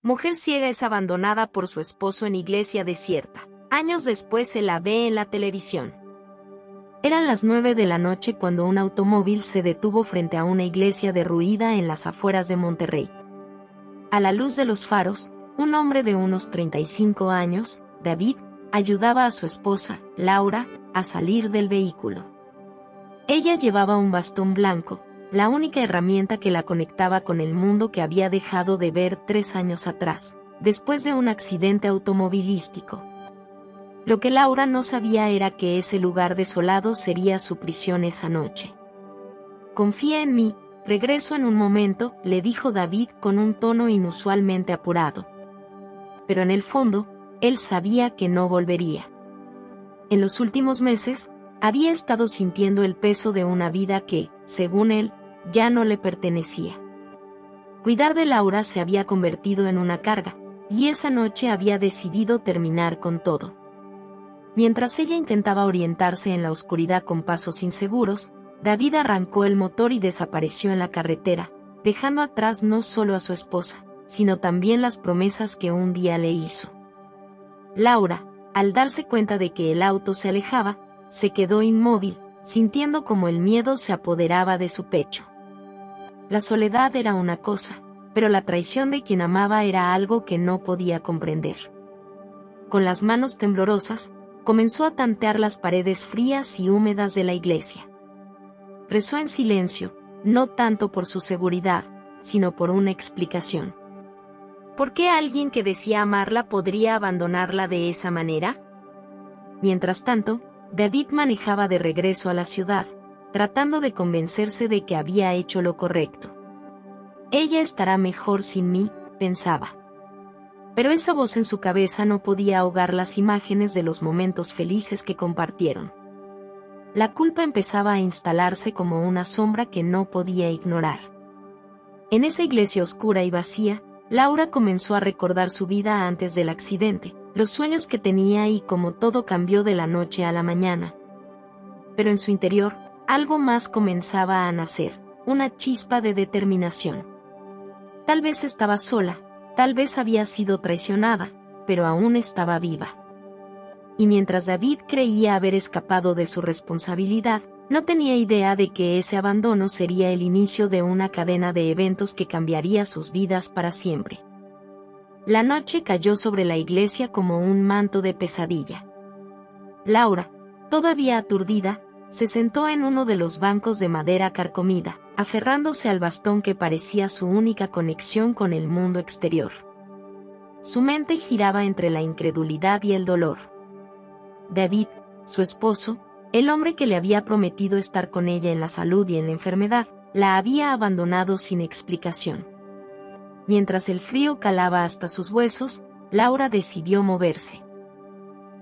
Mujer ciega es abandonada por su esposo en iglesia desierta. Años después se la ve en la televisión. Eran las 9 de la noche cuando un automóvil se detuvo frente a una iglesia derruida en las afueras de Monterrey. A la luz de los faros, un hombre de unos 35 años, David, ayudaba a su esposa, Laura, a salir del vehículo. Ella llevaba un bastón blanco, la única herramienta que la conectaba con el mundo que había dejado de ver 3 años atrás, después de un accidente automovilístico. Lo que Laura no sabía era que ese lugar desolado sería su prisión esa noche. «Confía en mí, regreso en un momento», le dijo David con un tono inusualmente apurado. Pero en el fondo, él sabía que no volvería. En los últimos meses, había estado sintiendo el peso de una vida que, según él, ya no le pertenecía. Cuidar de Laura se había convertido en una carga, y esa noche había decidido terminar con todo. Mientras ella intentaba orientarse en la oscuridad con pasos inseguros, David arrancó el motor y desapareció en la carretera, dejando atrás no solo a su esposa, sino también las promesas que un día le hizo. Laura, al darse cuenta de que el auto se alejaba, se quedó inmóvil, sintiendo como el miedo se apoderaba de su pecho. La soledad era una cosa, pero la traición de quien amaba era algo que no podía comprender. Con las manos temblorosas, comenzó a tantear las paredes frías y húmedas de la iglesia. Rezó en silencio, no tanto por su seguridad, sino por una explicación. ¿Por qué alguien que decía amarla podría abandonarla de esa manera? Mientras tanto, David manejaba de regreso a la ciudad, tratando de convencerse de que había hecho lo correcto. Ella estará mejor sin mí, pensaba. Pero esa voz en su cabeza no podía ahogar las imágenes de los momentos felices que compartieron. La culpa empezaba a instalarse como una sombra que no podía ignorar. En esa iglesia oscura y vacía, Laura comenzó a recordar su vida antes del accidente, los sueños que tenía y cómo todo cambió de la noche a la mañana. Pero en su interior, algo más comenzaba a nacer, una chispa de determinación. Tal vez estaba sola, tal vez había sido traicionada, pero aún estaba viva. Y mientras David creía haber escapado de su responsabilidad, no tenía idea de que ese abandono sería el inicio de una cadena de eventos que cambiaría sus vidas para siempre. La noche cayó sobre la iglesia como un manto de pesadilla. Laura, todavía aturdida, se sentó en uno de los bancos de madera carcomida, aferrándose al bastón que parecía su única conexión con el mundo exterior. Su mente giraba entre la incredulidad y el dolor. David, su esposo, el hombre que le había prometido estar con ella en la salud y en la enfermedad, la había abandonado sin explicación. Mientras el frío calaba hasta sus huesos, Laura decidió moverse.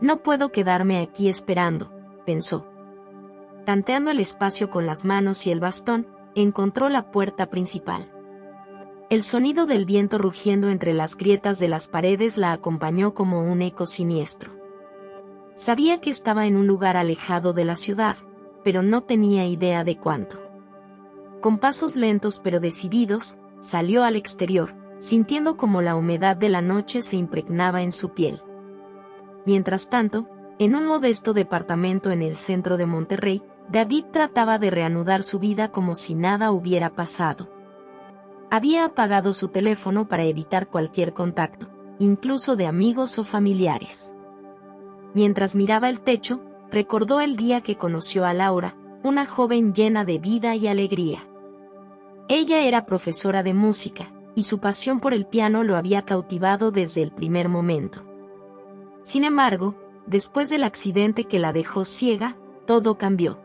«No puedo quedarme aquí esperando», pensó. Tanteando el espacio con las manos y el bastón, encontró la puerta principal. El sonido del viento rugiendo entre las grietas de las paredes la acompañó como un eco siniestro. Sabía que estaba en un lugar alejado de la ciudad, pero no tenía idea de cuánto. Con pasos lentos pero decididos, salió al exterior, sintiendo como la humedad de la noche se impregnaba en su piel. Mientras tanto, en un modesto departamento en el centro de Monterrey, David trataba de reanudar su vida como si nada hubiera pasado. Había apagado su teléfono para evitar cualquier contacto, incluso de amigos o familiares. Mientras miraba el techo, recordó el día que conoció a Laura, una joven llena de vida y alegría. Ella era profesora de música, y su pasión por el piano lo había cautivado desde el primer momento. Sin embargo, después del accidente que la dejó ciega, todo cambió.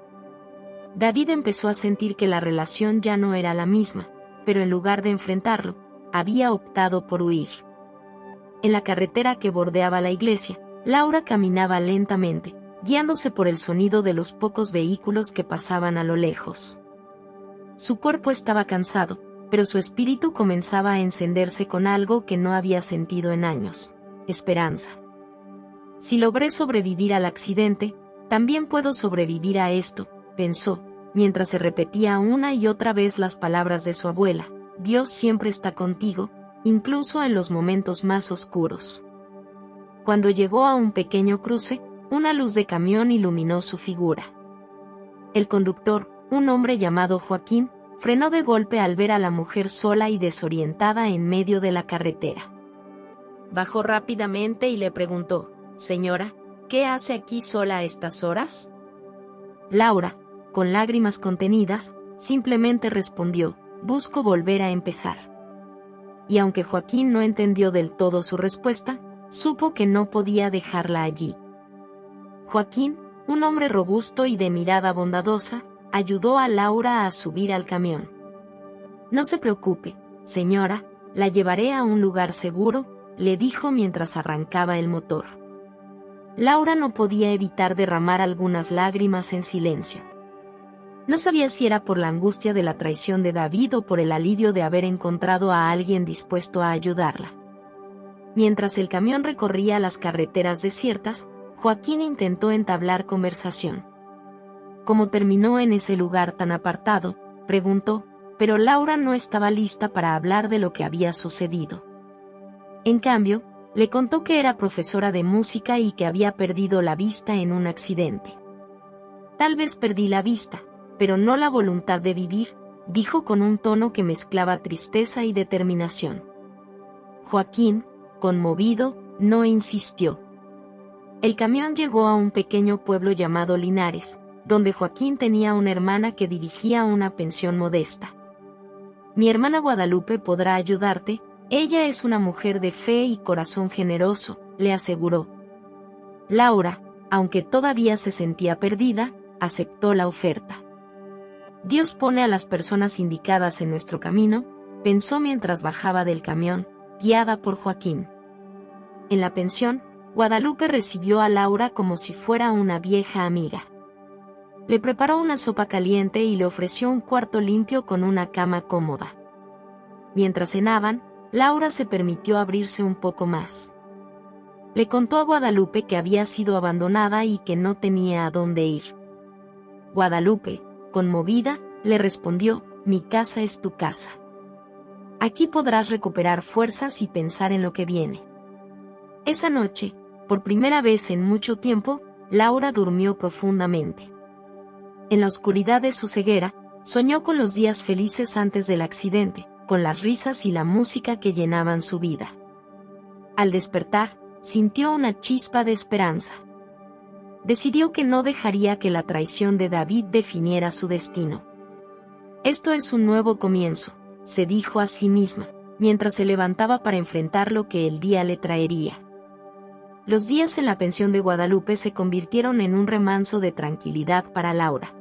David empezó a sentir que la relación ya no era la misma, pero en lugar de enfrentarlo, había optado por huir. En la carretera que bordeaba la iglesia, Laura caminaba lentamente, guiándose por el sonido de los pocos vehículos que pasaban a lo lejos. Su cuerpo estaba cansado, pero su espíritu comenzaba a encenderse con algo que no había sentido en años: esperanza. Si logré sobrevivir al accidente, también puedo sobrevivir a esto, pensó, mientras se repetía una y otra vez las palabras de su abuela: Dios siempre está contigo, incluso en los momentos más oscuros. Cuando llegó a un pequeño cruce, una luz de camión iluminó su figura. El conductor, un hombre llamado Joaquín, frenó de golpe al ver a la mujer sola y desorientada en medio de la carretera. Bajó rápidamente y le preguntó: «Señora, ¿qué hace aquí sola a estas horas?». Laura, con lágrimas contenidas, simplemente respondió: «Busco volver a empezar». Y aunque Joaquín no entendió del todo su respuesta, supo que no podía dejarla allí. Joaquín, un hombre robusto y de mirada bondadosa, ayudó a Laura a subir al camión. «No se preocupe, señora, la llevaré a un lugar seguro», le dijo mientras arrancaba el motor. Laura no podía evitar derramar algunas lágrimas en silencio. No sabía si era por la angustia de la traición de David o por el alivio de haber encontrado a alguien dispuesto a ayudarla. Mientras el camión recorría las carreteras desiertas, Joaquín intentó entablar conversación. Como terminó en ese lugar tan apartado, preguntó, pero Laura no estaba lista para hablar de lo que había sucedido. En cambio, le contó que era profesora de música y que había perdido la vista en un accidente. «Tal vez perdí la vista, pero no la voluntad de vivir», dijo con un tono que mezclaba tristeza y determinación. Joaquín, conmovido, no insistió. El camión llegó a un pequeño pueblo llamado Linares, donde Joaquín tenía una hermana que dirigía una pensión modesta. «Mi hermana Guadalupe podrá ayudarte, ella es una mujer de fe y corazón generoso», le aseguró. Laura, aunque todavía se sentía perdida, aceptó la oferta. «Dios pone a las personas indicadas en nuestro camino», pensó mientras bajaba del camión, guiada por Joaquín. En la pensión, Guadalupe recibió a Laura como si fuera una vieja amiga. Le preparó una sopa caliente y le ofreció un cuarto limpio con una cama cómoda. Mientras cenaban, Laura se permitió abrirse un poco más. Le contó a Guadalupe que había sido abandonada y que no tenía a dónde ir. Guadalupe, conmovida, le respondió: «Mi casa es tu casa. Aquí podrás recuperar fuerzas y pensar en lo que viene». Esa noche, por primera vez en mucho tiempo, Laura durmió profundamente. En la oscuridad de su ceguera, soñó con los días felices antes del accidente, con las risas y la música que llenaban su vida. Al despertar, sintió una chispa de esperanza. Decidió que no dejaría que la traición de David definiera su destino. «Esto es un nuevo comienzo», se dijo a sí misma, mientras se levantaba para enfrentar lo que el día le traería. Los días en la pensión de Guadalupe se convirtieron en un remanso de tranquilidad para Laura.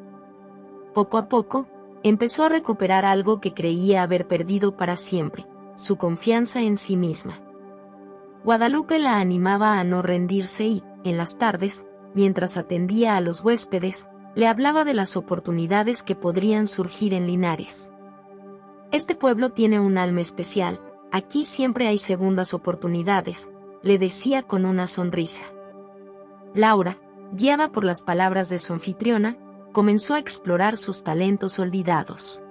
Poco a poco, empezó a recuperar algo que creía haber perdido para siempre: su confianza en sí misma. Guadalupe la animaba a no rendirse y, en las tardes, mientras atendía a los huéspedes, le hablaba de las oportunidades que podrían surgir en Linares. «Este pueblo tiene un alma especial, aquí siempre hay segundas oportunidades», le decía con una sonrisa. Laura, guiada por las palabras de su anfitriona, comenzó a explorar sus talentos olvidados.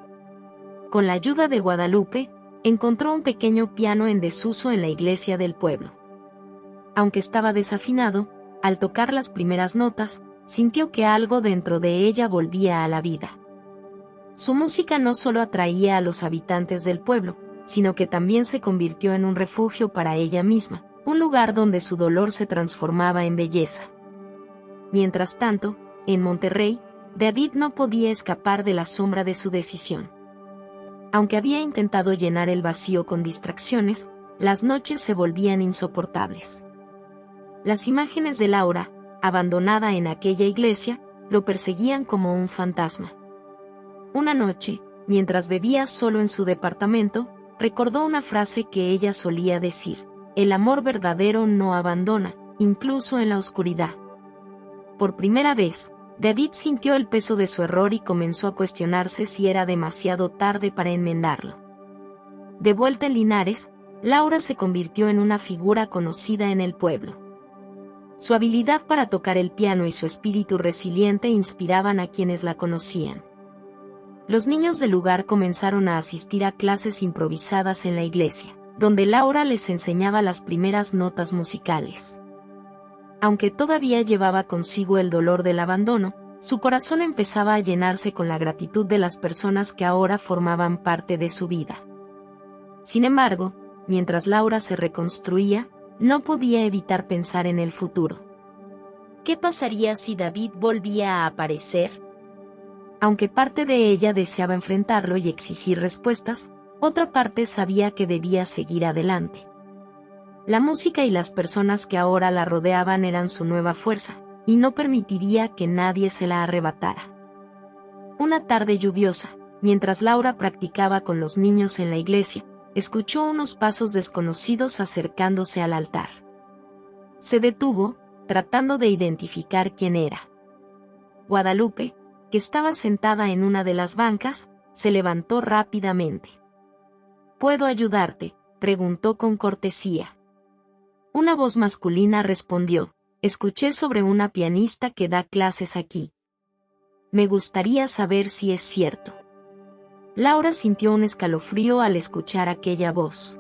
Con la ayuda de Guadalupe, encontró un pequeño piano en desuso en la iglesia del pueblo. Aunque estaba desafinado, al tocar las primeras notas, sintió que algo dentro de ella volvía a la vida. Su música no solo atraía a los habitantes del pueblo, sino que también se convirtió en un refugio para ella misma, un lugar donde su dolor se transformaba en belleza. Mientras tanto, en Monterrey, David no podía escapar de la sombra de su decisión. Aunque había intentado llenar el vacío con distracciones, las noches se volvían insoportables. Las imágenes de Laura, abandonada en aquella iglesia, lo perseguían como un fantasma. Una noche, mientras bebía solo en su departamento, recordó una frase que ella solía decir: «El amor verdadero no abandona, incluso en la oscuridad». Por primera vez, David sintió el peso de su error y comenzó a cuestionarse si era demasiado tarde para enmendarlo. De vuelta en Linares, Laura se convirtió en una figura conocida en el pueblo. Su habilidad para tocar el piano y su espíritu resiliente inspiraban a quienes la conocían. Los niños del lugar comenzaron a asistir a clases improvisadas en la iglesia. donde Laura les enseñaba las primeras notas musicales. Aunque todavía llevaba consigo el dolor del abandono, su corazón empezaba a llenarse con la gratitud de las personas que ahora formaban parte de su vida. Sin embargo, mientras Laura se reconstruía, no podía evitar pensar en el futuro. ¿Qué pasaría si David volvía a aparecer? Aunque parte de ella deseaba enfrentarlo y exigir respuestas, otra parte sabía que debía seguir adelante. La música y las personas que ahora la rodeaban eran su nueva fuerza, y no permitiría que nadie se la arrebatara. Una tarde lluviosa, mientras Laura practicaba con los niños en la iglesia, escuchó unos pasos desconocidos acercándose al altar. Se detuvo, tratando de identificar quién era. Guadalupe, que estaba sentada en una de las bancas, se levantó rápidamente. ¿Puedo ayudarte?, preguntó con cortesía. Una voz masculina respondió: escuché sobre una pianista que da clases aquí. Me gustaría saber si es cierto. Laura sintió un escalofrío al escuchar aquella voz.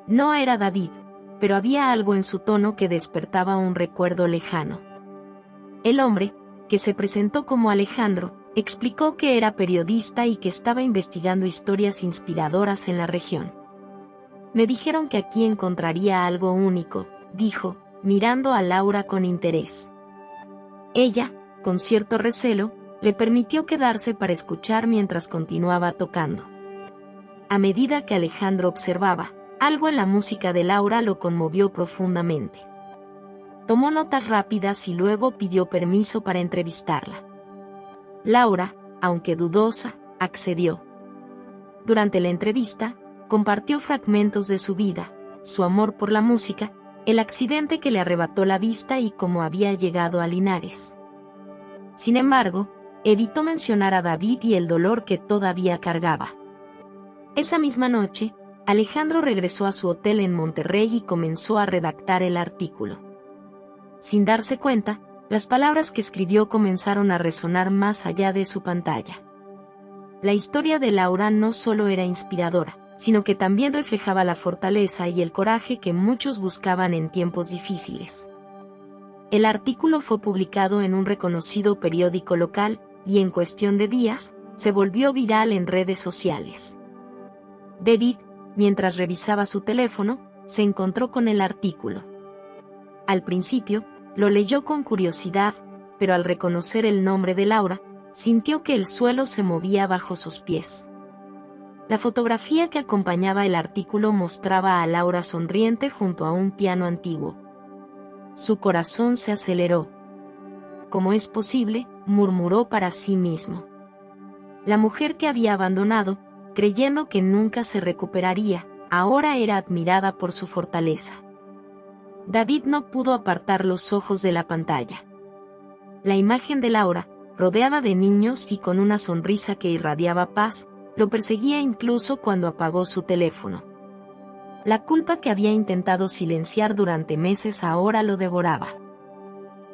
No era David, pero había algo en su tono que despertaba un recuerdo lejano. El hombre, que se presentó como Alejandro, explicó que era periodista y que estaba investigando historias inspiradoras en la región. Me dijeron que aquí encontraría algo único, dijo, mirando a Laura con interés. Ella, con cierto recelo, le permitió quedarse para escuchar mientras continuaba tocando. A medida que Alejandro observaba, algo en la música de Laura lo conmovió profundamente. Tomó notas rápidas y luego pidió permiso para entrevistarla. Laura, aunque dudosa, accedió. Durante la entrevista, compartió fragmentos de su vida, su amor por la música, el accidente que le arrebató la vista y cómo había llegado a Linares. Sin embargo, evitó mencionar a David y el dolor que todavía cargaba. Esa misma noche, Alejandro regresó a su hotel en Monterrey y comenzó a redactar el artículo. Sin darse cuenta, las palabras que escribió comenzaron a resonar más allá de su pantalla. La historia de Laura no solo era inspiradora, sino que también reflejaba la fortaleza y el coraje que muchos buscaban en tiempos difíciles. El artículo fue publicado en un reconocido periódico local, y en cuestión de días, se volvió viral en redes sociales. David, mientras revisaba su teléfono, se encontró con el artículo. Al principio, lo leyó con curiosidad, pero al reconocer el nombre de Laura, sintió que el suelo se movía bajo sus pies. La fotografía que acompañaba el artículo mostraba a Laura sonriente junto a un piano antiguo. Su corazón se aceleró. ¿Cómo es posible?, murmuró para sí mismo. La mujer que había abandonado, creyendo que nunca se recuperaría, ahora era admirada por su fortaleza. David no pudo apartar los ojos de la pantalla. La imagen de Laura, rodeada de niños y con una sonrisa que irradiaba paz, lo perseguía incluso cuando apagó su teléfono. La culpa que había intentado silenciar durante meses ahora lo devoraba.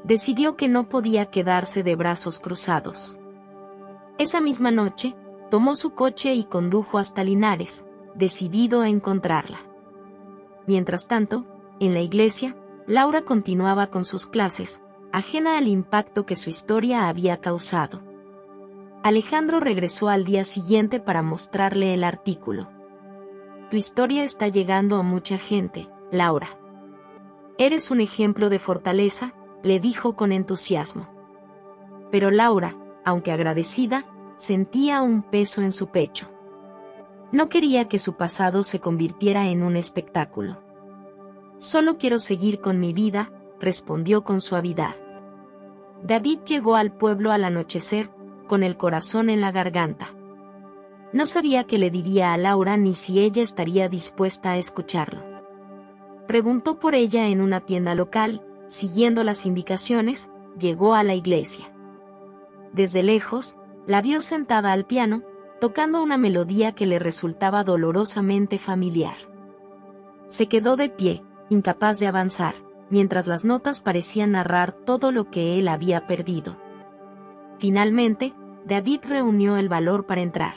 Decidió que no podía quedarse de brazos cruzados. Esa misma noche, tomó su coche y condujo hasta Linares, decidido a encontrarla. Mientras tanto, en la iglesia, Laura continuaba con sus clases, ajena al impacto que su historia había causado. Alejandro regresó al día siguiente para mostrarle el artículo. Tu historia está llegando a mucha gente, Laura. Eres un ejemplo de fortaleza, le dijo con entusiasmo. Pero Laura, aunque agradecida, sentía un peso en su pecho. No quería que su pasado se convirtiera en un espectáculo. Solo quiero seguir con mi vida, respondió con suavidad. David llegó al pueblo al anochecer, con el corazón en la garganta. No sabía qué le diría a Laura ni si ella estaría dispuesta a escucharlo. Preguntó por ella en una tienda local, siguiendo las indicaciones, llegó a la iglesia. Desde lejos, la vio sentada al piano, tocando una melodía que le resultaba dolorosamente familiar. Se quedó de pie, incapaz de avanzar, mientras las notas parecían narrar todo lo que él había perdido. Finalmente, David reunió el valor para entrar.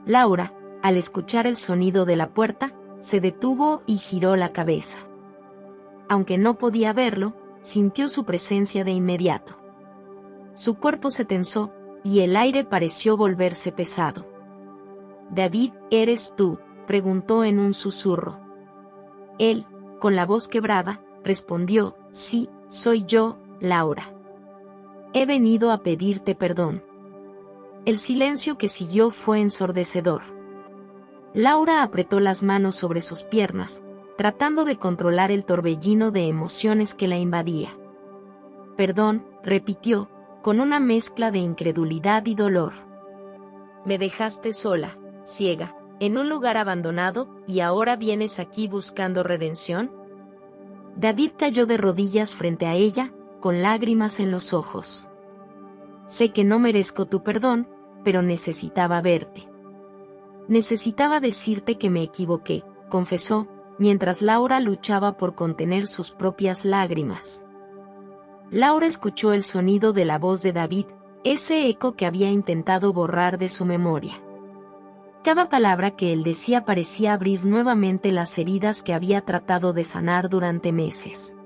Laura, al escuchar el sonido de la puerta, se detuvo y giró la cabeza. Aunque no podía verlo, sintió su presencia de inmediato. Su cuerpo se tensó, y el aire pareció volverse pesado. «David, ¿eres tú?», preguntó en un susurro. Él, con la voz quebrada, respondió: «Sí, soy yo, Laura. He venido a pedirte perdón». El silencio que siguió fue ensordecedor. Laura apretó las manos sobre sus piernas, tratando de controlar el torbellino de emociones que la invadía. «Perdón», repitió, con una mezcla de incredulidad y dolor. «Me dejaste sola, ciega, en un lugar abandonado, y ahora vienes aquí buscando redención». David cayó de rodillas frente a ella, con lágrimas en los ojos. «Sé que no merezco tu perdón, pero necesitaba verte. Necesitaba decirte que me equivoqué», confesó, mientras Laura luchaba por contener sus propias lágrimas. Laura escuchó el sonido de la voz de David, ese eco que había intentado borrar de su memoria. Cada palabra que él decía parecía abrir nuevamente las heridas que había tratado de sanar durante meses.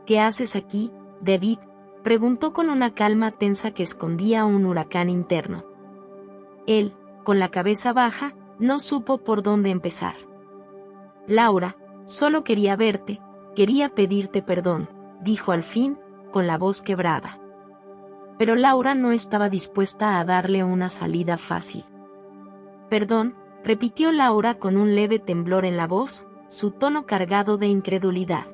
«¿Qué haces aquí, David?», preguntó con una calma tensa que escondía un huracán interno. Él, con la cabeza baja, no supo por dónde empezar. «Laura, solo quería verte, quería pedirte perdón», dijo al fin, con la voz quebrada. Pero Laura no estaba dispuesta a darle una salida fácil. «Perdón», repitió Laura con un leve temblor en la voz, su tono cargado de incredulidad.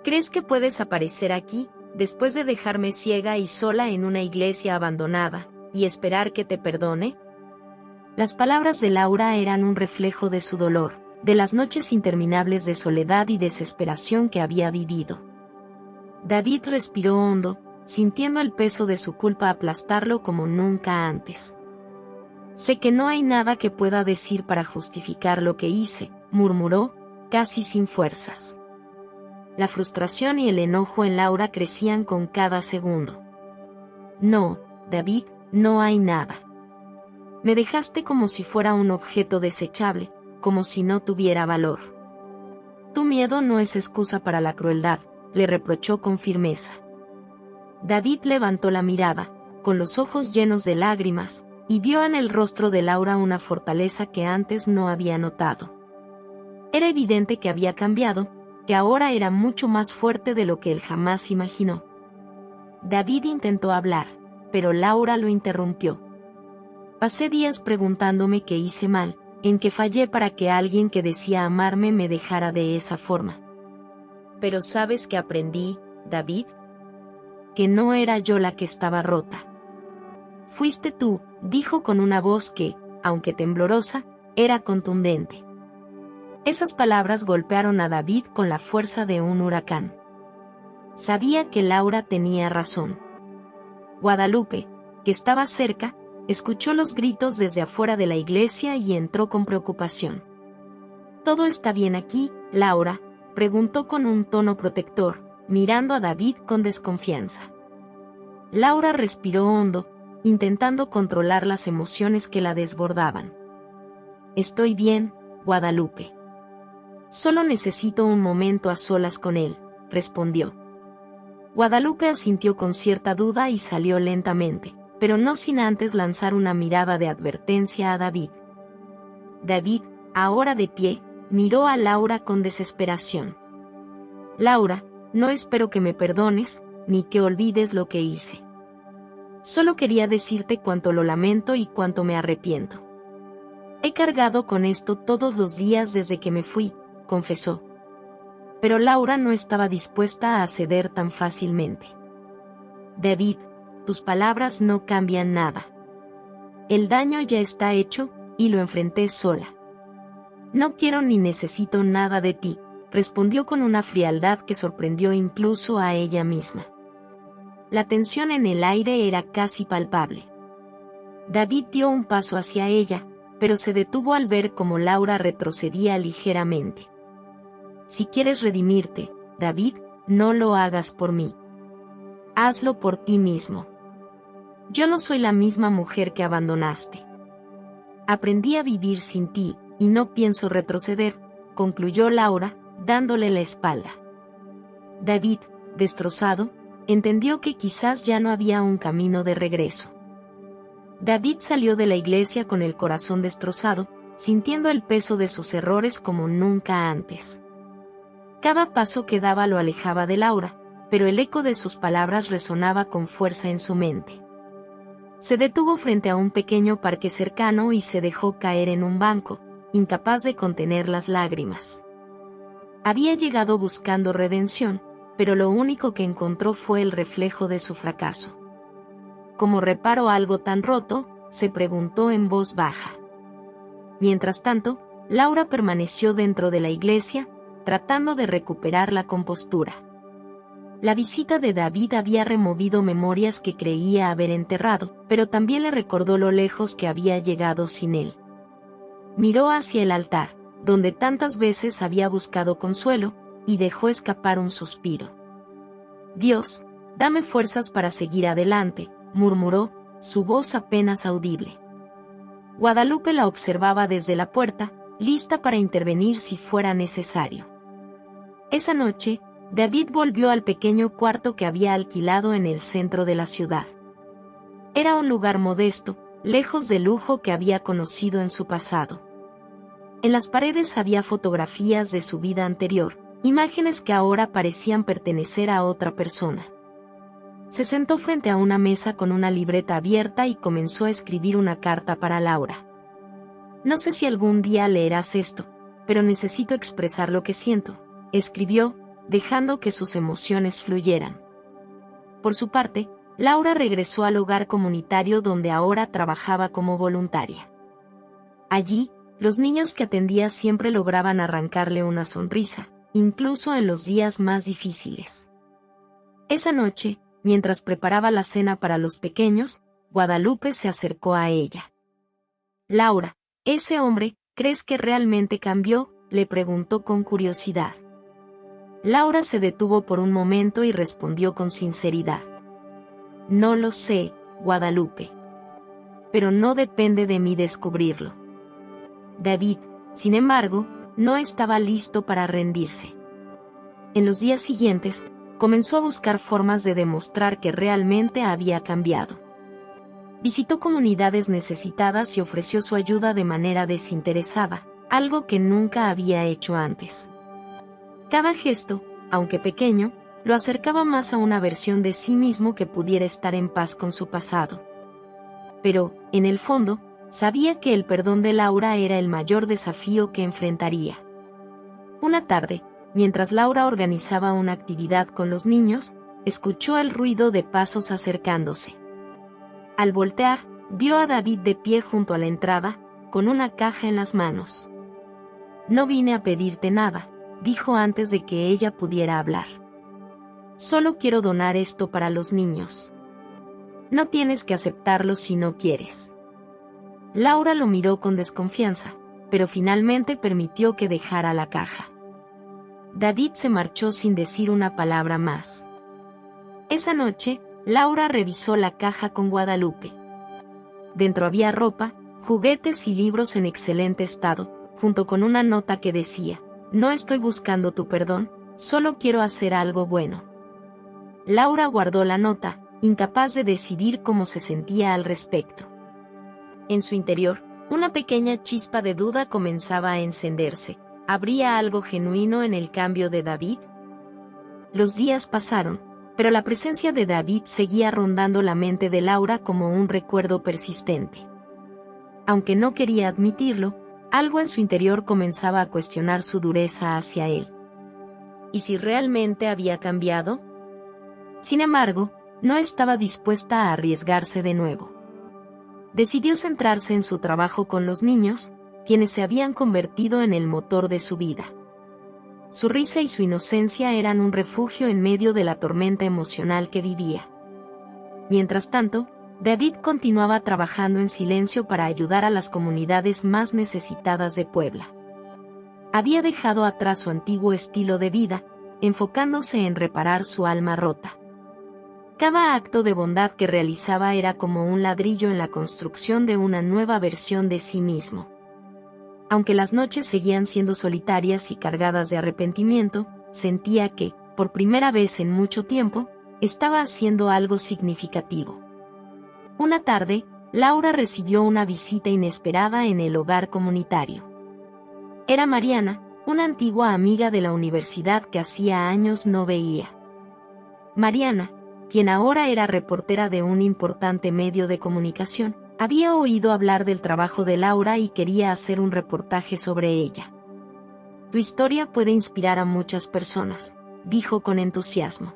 «¿Crees que puedes aparecer aquí, después de dejarme ciega y sola en una iglesia abandonada, y esperar que te perdone?» Las palabras de Laura eran un reflejo de su dolor, de las noches interminables de soledad y desesperación que había vivido. David respiró hondo, sintiendo el peso de su culpa aplastarlo como nunca antes. «Sé que no hay nada que pueda decir para justificar lo que hice», murmuró, casi sin fuerzas. La frustración y el enojo en Laura crecían con cada segundo. «No, David, no hay nada. Me dejaste como si fuera un objeto desechable, como si no tuviera valor. Tu miedo no es excusa para la crueldad», le reprochó con firmeza. David levantó la mirada, con los ojos llenos de lágrimas, y vio en el rostro de Laura una fortaleza que antes no había notado. Era evidente que había cambiado, que ahora era mucho más fuerte de lo que él jamás imaginó. David intentó hablar, pero Laura lo interrumpió. «Pasé días preguntándome qué hice mal, en qué fallé para que alguien que decía amarme me dejara de esa forma. Pero ¿sabes qué aprendí, David? Que no era yo la que estaba rota. Fuiste tú», dijo con una voz que, aunque temblorosa, era contundente. Esas palabras golpearon a David con la fuerza de un huracán. Sabía que Laura tenía razón. Guadalupe, que estaba cerca, escuchó los gritos desde afuera de la iglesia y entró con preocupación. «¿Todo está bien aquí, Laura?», preguntó con un tono protector, mirando a David con desconfianza. Laura respiró hondo, intentando controlar las emociones que la desbordaban. «Estoy bien, Guadalupe. Solo necesito un momento a solas con él», respondió. Guadalupe asintió con cierta duda y salió lentamente, pero no sin antes lanzar una mirada de advertencia a David. David, ahora de pie, miró a Laura con desesperación. «Laura, no espero que me perdones, ni que olvides lo que hice. Solo quería decirte cuánto lo lamento y cuánto me arrepiento. He cargado con esto todos los días desde que me fui», confesó. Pero Laura no estaba dispuesta a ceder tan fácilmente. «David, tus palabras no cambian nada. El daño ya está hecho, y lo enfrenté sola. No quiero ni necesito nada de ti», respondió con una frialdad que sorprendió incluso a ella misma. La tensión en el aire era casi palpable. David dio un paso hacia ella, pero se detuvo al ver cómo Laura retrocedía ligeramente. «Si quieres redimirte, David, no lo hagas por mí. Hazlo por ti mismo. Yo no soy la misma mujer que abandonaste. Aprendí a vivir sin ti, y no pienso retroceder, concluyó Laura, dándole la espalda. David, destrozado, entendió que quizás ya no había un camino de regreso. David salió de la iglesia con el corazón destrozado, sintiendo el peso de sus errores como nunca antes. Cada paso que daba lo alejaba de Laura, pero el eco de sus palabras resonaba con fuerza en su mente. Se detuvo frente a un pequeño parque cercano y se dejó caer en un banco, incapaz de contener las lágrimas. Había llegado buscando redención, pero lo único que encontró fue el reflejo de su fracaso. ¿Cómo reparo algo tan roto?, se preguntó en voz baja. Mientras tanto, Laura permaneció dentro de la iglesia, tratando de recuperar la compostura. La visita de David había removido memorias que creía haber enterrado, pero también le recordó lo lejos que había llegado sin él. Miró hacia el altar, donde tantas veces había buscado consuelo, y dejó escapar un suspiro. «Dios, dame fuerzas para seguir adelante», murmuró, su voz apenas audible. Guadalupe la observaba desde la puerta, lista para intervenir si fuera necesario. Esa noche, David volvió al pequeño cuarto que había alquilado en el centro de la ciudad. Era un lugar modesto, lejos del lujo que había conocido en su pasado. En las paredes había fotografías de su vida anterior, imágenes que ahora parecían pertenecer a otra persona. Se sentó frente a una mesa con una libreta abierta y comenzó a escribir una carta para Laura. «No sé si algún día leerás esto, pero necesito expresar lo que siento», escribió, dejando que sus emociones fluyeran. Por su parte, Laura regresó al hogar comunitario donde ahora trabajaba como voluntaria. Allí, los niños que atendía siempre lograban arrancarle una sonrisa, incluso en los días más difíciles. Esa noche, mientras preparaba la cena para los pequeños, Guadalupe se acercó a ella. «Laura, ¿ese hombre, crees que realmente cambió?», le preguntó con curiosidad. Laura se detuvo por un momento y respondió con sinceridad. «No lo sé, Guadalupe. Pero no depende de mí descubrirlo». David, sin embargo, no estaba listo para rendirse. En los días siguientes, comenzó a buscar formas de demostrar que realmente había cambiado. Visitó comunidades necesitadas y ofreció su ayuda de manera desinteresada, algo que nunca había hecho antes. Cada gesto, aunque pequeño, lo acercaba más a una versión de sí mismo que pudiera estar en paz con su pasado. Pero, en el fondo, sabía que el perdón de Laura era el mayor desafío que enfrentaría. Una tarde, mientras Laura organizaba una actividad con los niños, escuchó el ruido de pasos acercándose. Al voltear, vio a David de pie junto a la entrada, con una caja en las manos. «No vine a pedirte nada», dijo antes de que ella pudiera hablar. «Solo quiero donar esto para los niños. No tienes que aceptarlo si no quieres». Laura lo miró con desconfianza, pero finalmente permitió que dejara la caja. David se marchó sin decir una palabra más. Esa noche, Laura revisó la caja con Guadalupe. Dentro había ropa, juguetes y libros en excelente estado, junto con una nota que decía: «No estoy buscando tu perdón, solo quiero hacer algo bueno». Laura guardó la nota, incapaz de decidir cómo se sentía al respecto. En su interior, una pequeña chispa de duda comenzaba a encenderse. ¿Habría algo genuino en el cambio de David? Los días pasaron, pero la presencia de David seguía rondando la mente de Laura como un recuerdo persistente. Aunque no quería admitirlo, algo en su interior comenzaba a cuestionar su dureza hacia él. ¿Y si realmente había cambiado? Sin embargo, no estaba dispuesta a arriesgarse de nuevo. Decidió centrarse en su trabajo con los niños, quienes se habían convertido en el motor de su vida. Su risa y su inocencia eran un refugio en medio de la tormenta emocional que vivía. Mientras tanto, David continuaba trabajando en silencio para ayudar a las comunidades más necesitadas de Puebla. Había dejado atrás su antiguo estilo de vida, enfocándose en reparar su alma rota. Cada acto de bondad que realizaba era como un ladrillo en la construcción de una nueva versión de sí mismo. Aunque las noches seguían siendo solitarias y cargadas de arrepentimiento, sentía que, por primera vez en mucho tiempo, estaba haciendo algo significativo. Una tarde, Laura recibió una visita inesperada en el hogar comunitario. Era Mariana, una antigua amiga de la universidad que hacía años no veía. Mariana, quien ahora era reportera de un importante medio de comunicación, había oído hablar del trabajo de Laura y quería hacer un reportaje sobre ella. Tu historia puede inspirar a muchas personas, dijo con entusiasmo.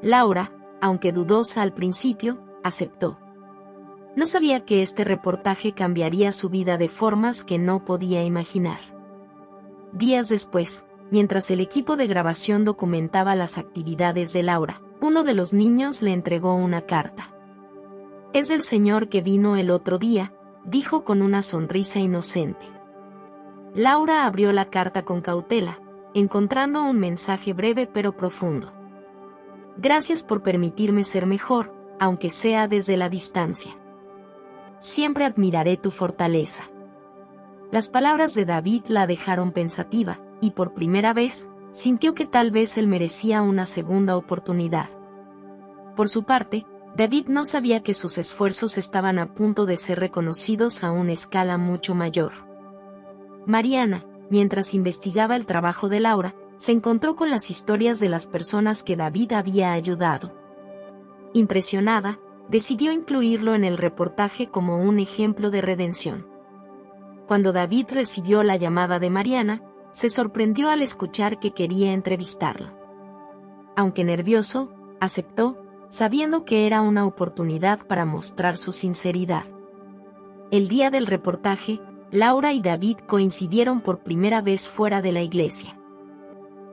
Laura, aunque dudosa al principio, aceptó. No sabía que este reportaje cambiaría su vida de formas que no podía imaginar. Días después, mientras el equipo de grabación documentaba las actividades de Laura, uno de los niños le entregó una carta. Es del señor que vino el otro día, dijo con una sonrisa inocente. Laura abrió la carta con cautela, encontrando un mensaje breve pero profundo. Gracias por permitirme ser mejor, aunque sea desde la distancia. Siempre admiraré tu fortaleza. Las palabras de David la dejaron pensativa, y por primera vez, sintió que tal vez él merecía una segunda oportunidad. Por su parte, David no sabía que sus esfuerzos estaban a punto de ser reconocidos a una escala mucho mayor. Mariana, mientras investigaba el trabajo de Laura, se encontró con las historias de las personas que David había ayudado. Impresionada, decidió incluirlo en el reportaje como un ejemplo de redención. Cuando David recibió la llamada de Mariana, se sorprendió al escuchar que quería entrevistarlo. Aunque nervioso, aceptó, sabiendo que era una oportunidad para mostrar su sinceridad. El día del reportaje, Laura y David coincidieron por primera vez fuera de la iglesia.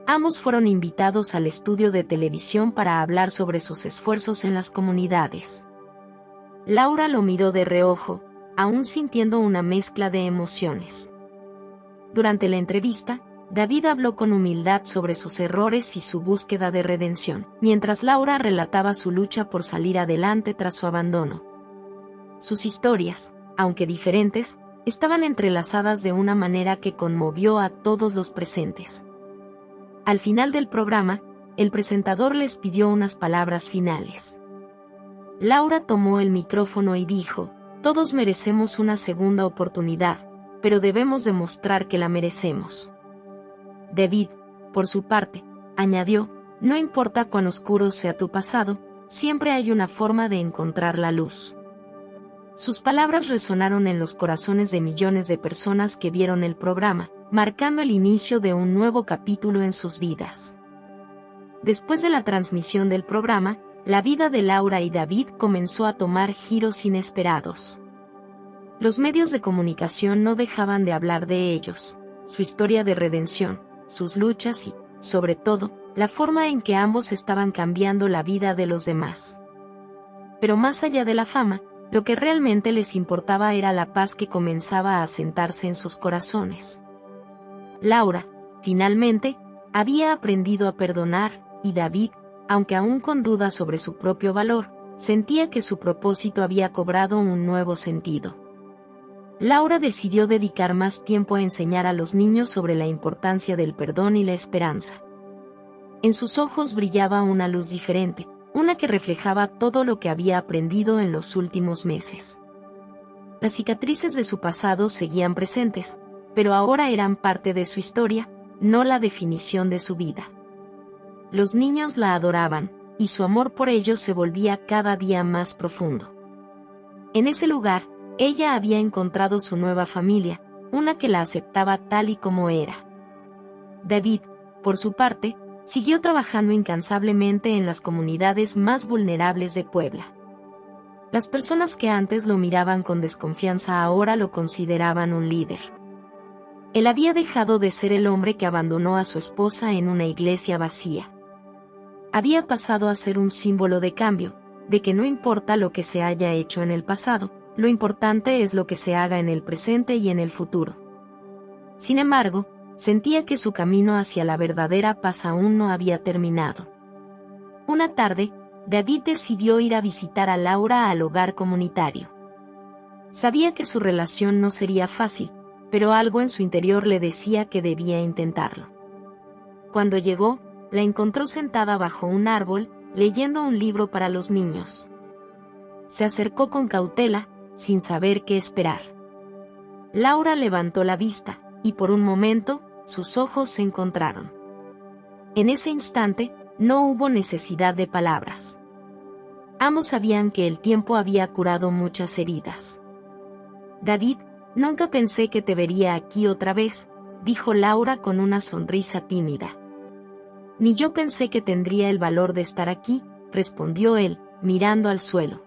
Ambos fueron invitados al estudio de televisión para hablar sobre sus esfuerzos en las comunidades. Laura lo miró de reojo, aún sintiendo una mezcla de emociones. Durante la entrevista, David habló con humildad sobre sus errores y su búsqueda de redención, mientras Laura relataba su lucha por salir adelante tras su abandono. Sus historias, aunque diferentes, estaban entrelazadas de una manera que conmovió a todos los presentes. Al final del programa, el presentador les pidió unas palabras finales. Laura tomó el micrófono y dijo: todos merecemos una segunda oportunidad, pero debemos demostrar que la merecemos. David, por su parte, añadió: no importa cuán oscuro sea tu pasado, siempre hay una forma de encontrar la luz. Sus palabras resonaron en los corazones de millones de personas que vieron el programa, marcando el inicio de un nuevo capítulo en sus vidas. Después de la transmisión del programa, la vida de Laura y David comenzó a tomar giros inesperados. Los medios de comunicación no dejaban de hablar de ellos, su historia de redención, sus luchas y, sobre todo, la forma en que ambos estaban cambiando la vida de los demás. Pero más allá de la fama, lo que realmente les importaba era la paz que comenzaba a asentarse en sus corazones. Laura, finalmente, había aprendido a perdonar, y David, aunque aún con dudas sobre su propio valor, sentía que su propósito había cobrado un nuevo sentido. Laura decidió dedicar más tiempo a enseñar a los niños sobre la importancia del perdón y la esperanza. En sus ojos brillaba una luz diferente, una que reflejaba todo lo que había aprendido en los últimos meses. Las cicatrices de su pasado seguían presentes, pero ahora eran parte de su historia, no la definición de su vida. Los niños la adoraban, y su amor por ellos se volvía cada día más profundo. En ese lugar, ella había encontrado su nueva familia, una que la aceptaba tal y como era. David, por su parte, siguió trabajando incansablemente en las comunidades más vulnerables de Puebla. Las personas que antes lo miraban con desconfianza ahora lo consideraban un líder. Él había dejado de ser el hombre que abandonó a su esposa en una iglesia vacía. Había pasado a ser un símbolo de cambio, de que no importa lo que se haya hecho en el pasado, lo importante es lo que se haga en el presente y en el futuro. Sin embargo, sentía que su camino hacia la verdadera paz aún no había terminado. Una tarde, David decidió ir a visitar a Laura al hogar comunitario. Sabía que su relación no sería fácil, pero algo en su interior le decía que debía intentarlo. Cuando llegó, la encontró sentada bajo un árbol, leyendo un libro para los niños. Se acercó con cautela, sin saber qué esperar. Laura levantó la vista, y por un momento, sus ojos se encontraron. En ese instante, no hubo necesidad de palabras. Ambos sabían que el tiempo había curado muchas heridas. «David, nunca pensé que te vería aquí otra vez», dijo Laura con una sonrisa tímida. «Ni yo pensé que tendría el valor de estar aquí», respondió él, mirando al suelo.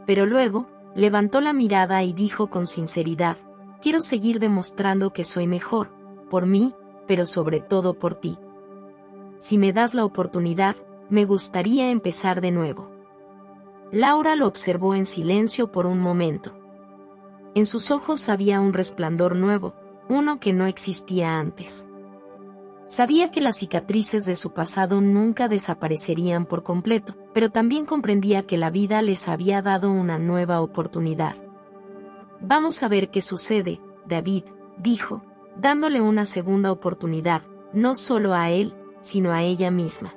Pero luego, levantó la mirada y dijo con sinceridad: «Quiero seguir demostrando que soy mejor, por mí, pero sobre todo por ti. Si me das la oportunidad, me gustaría empezar de nuevo». Laura lo observó en silencio por un momento. En sus ojos había un resplandor nuevo, uno que no existía antes. Sabía que las cicatrices de su pasado nunca desaparecerían por completo, pero también comprendía que la vida les había dado una nueva oportunidad. «Vamos a ver qué sucede, David», dijo, dándole una segunda oportunidad, no solo a él, sino a ella misma.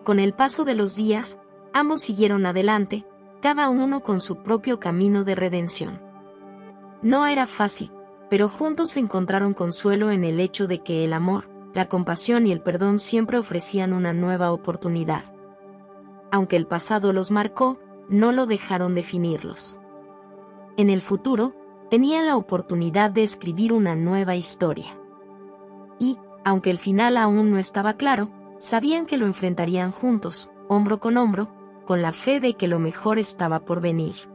Con el paso de los días, ambos siguieron adelante, cada uno con su propio camino de redención. No era fácil, pero juntos encontraron consuelo en el hecho de que el amor, la compasión y el perdón siempre ofrecían una nueva oportunidad. Aunque el pasado los marcó, no lo dejaron definirlos. En el futuro, tenían la oportunidad de escribir una nueva historia. Y, aunque el final aún no estaba claro, sabían que lo enfrentarían juntos, hombro con hombro, con la fe de que lo mejor estaba por venir.